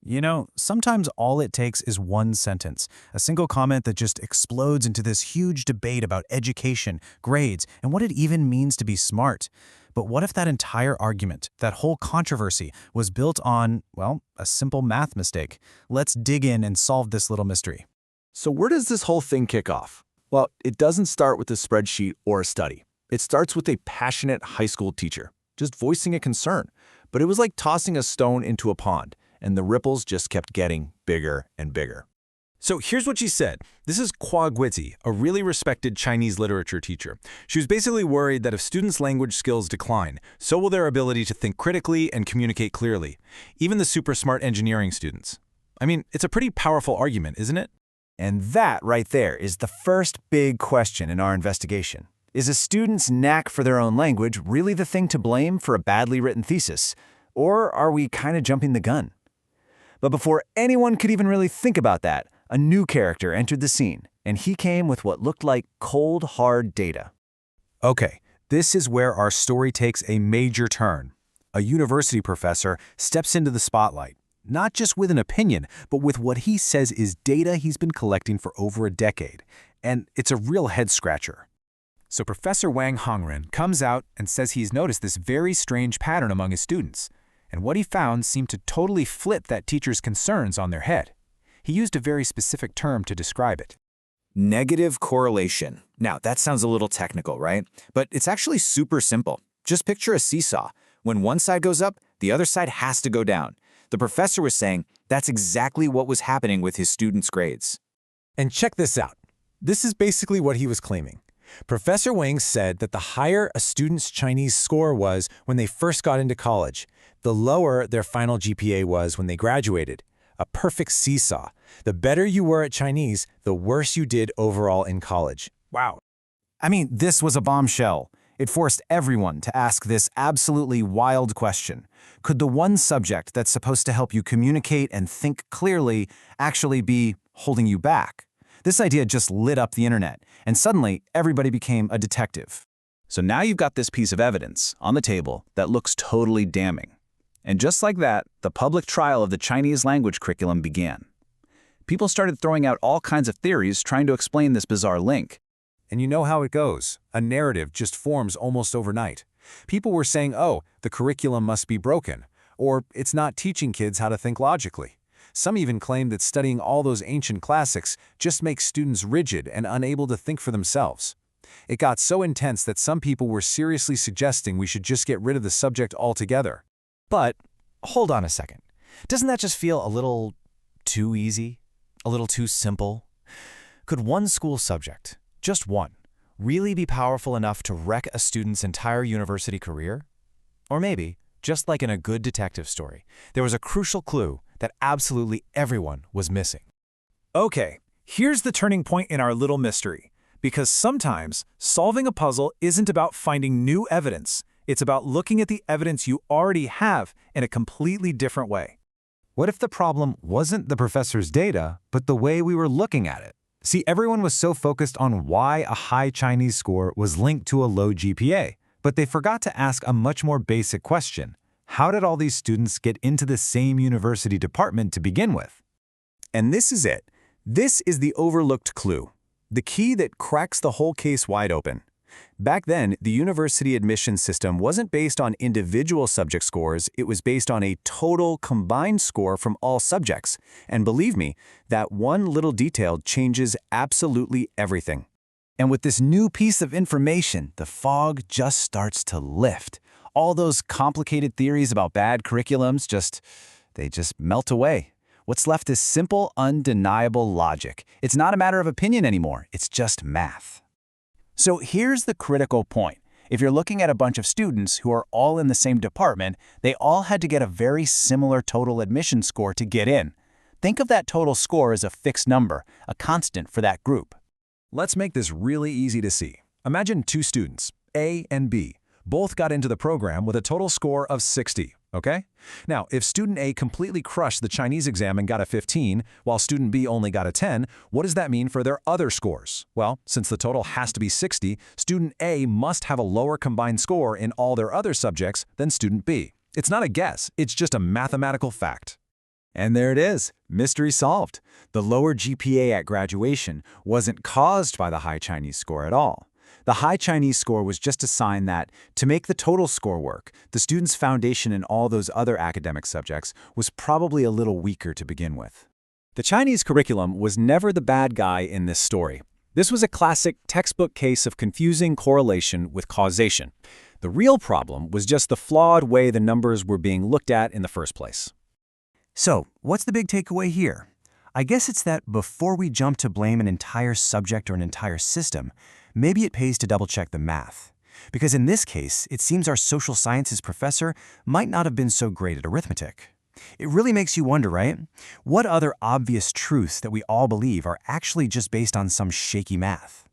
You know, sometimes all it takes is one sentence, a single comment that just explodes into this huge debate about education, grades, and what it even means to be smart. But what if that entire argument, that whole controversy, was built on, well, a simple math mistake? Let's dig in and solve this little mystery. So where does this whole thing kick off? Well, it doesn't start with a spreadsheet or a study. It starts with a passionate high school teacher, just voicing a concern. But it was like tossing a stone into a pond, and the ripples just kept getting bigger and bigger. So here's what she said. This is Kui Ji, a really respected Chinese literature teacher. She was basically worried that if students' language skills decline, so will their ability to think critically and communicate clearly, even the super smart engineering students. I mean, it's a pretty powerful argument, isn't it? And that right there is the first big question in our investigation. Is a student's knack for their own language really the thing to blame for a badly written thesis? Or are we kind of jumping the gun? But before anyone could even really think about that, a new character entered the scene, and he came with what looked like cold, hard data. Okay, this is where our story takes a major turn. A university professor steps into the spotlight, not just with an opinion, but with what he says is data he's been collecting for over a decade. And it's a real head-scratcher. So Professor Wang Hongren comes out and says he's noticed this very strange pattern among his students. And what he found seemed to totally flip that teacher's concerns on their head. He used a very specific term to describe it. Negative correlation. Now, that sounds a little technical, right? But it's actually super simple. Just picture a seesaw. When one side goes up, the other side has to go down. The professor was saying that's exactly what was happening with his students' grades. And check this out. This is basically what he was claiming. Professor Wang said that the higher a student's Chinese score was when they first got into college, the lower their final GPA was when they graduated. A perfect seesaw. The better you were at Chinese, the worse you did overall in college. Wow. I mean, this was a bombshell. It forced everyone to ask this absolutely wild question. Could the one subject that's supposed to help you communicate and think clearly actually be holding you back? This idea just lit up the internet, and suddenly everybody became a detective. So now you've got this piece of evidence on the table that looks totally damning. And just like that, the public trial of the Chinese language curriculum began. People started throwing out all kinds of theories trying to explain this bizarre link. And you know how it goes. A narrative just forms almost overnight. People were saying, oh, the curriculum must be broken, or it's not teaching kids how to think logically. Some even claimed that studying all those ancient classics just makes students rigid and unable to think for themselves. It got so intense that some people were seriously suggesting we should just get rid of the subject altogether. But hold on a second. Doesn't that just feel a little too easy? A little too simple? Could one school subject, just one, really be powerful enough to wreck a student's entire university career? Or maybe, just like in a good detective story, there was a crucial clue that absolutely everyone was missing. Okay, here's the turning point in our little mystery. Because sometimes, solving a puzzle isn't about finding new evidence. It's about looking at the evidence you already have in a completely different way. What if the problem wasn't the professor's data, but the way we were looking at it? See, everyone was so focused on why a high Chinese score was linked to a low GPA, but they forgot to ask a much more basic question. How did all these students get into the same university department to begin with? And this is it. This is the overlooked clue, the key that cracks the whole case wide open. Back then, the university admission system wasn't based on individual subject scores, it was based on a total combined score from all subjects. And believe me, that one little detail changes absolutely everything. And with this new piece of information, the fog just starts to lift. All those complicated theories about bad curriculums they just melt away. What's left is simple, undeniable logic. It's not a matter of opinion anymore, it's just math. So here's the critical point. If you're looking at a bunch of students who are all in the same department, they all had to get a very similar total admission score to get in. Think of that total score as a fixed number, a constant for that group. Let's make this really easy to see. Imagine two students, A and B, both got into the program with a total score of 60, okay? Now, if student A completely crushed the Chinese exam and got a 15, while student B only got a 10, what does that mean for their other scores? Well, since the total has to be 60, student A must have a lower combined score in all their other subjects than student B. It's not a guess, it's just a mathematical fact. And there it is, mystery solved. The lower GPA at graduation wasn't caused by the high Chinese score at all. The high Chinese score was just a sign that, to make the total score work, the student's foundation in all those other academic subjects was probably a little weaker to begin with. The Chinese curriculum was never the bad guy in this story. This was a classic textbook case of confusing correlation with causation. The real problem was just the flawed way the numbers were being looked at in the first place. So, what's the big takeaway here? I guess it's that before we jump to blame an entire subject or an entire system, maybe it pays to double-check the math. Because in this case, it seems our social sciences professor might not have been so great at arithmetic. It really makes you wonder, right? What other obvious truths that we all believe are actually just based on some shaky math?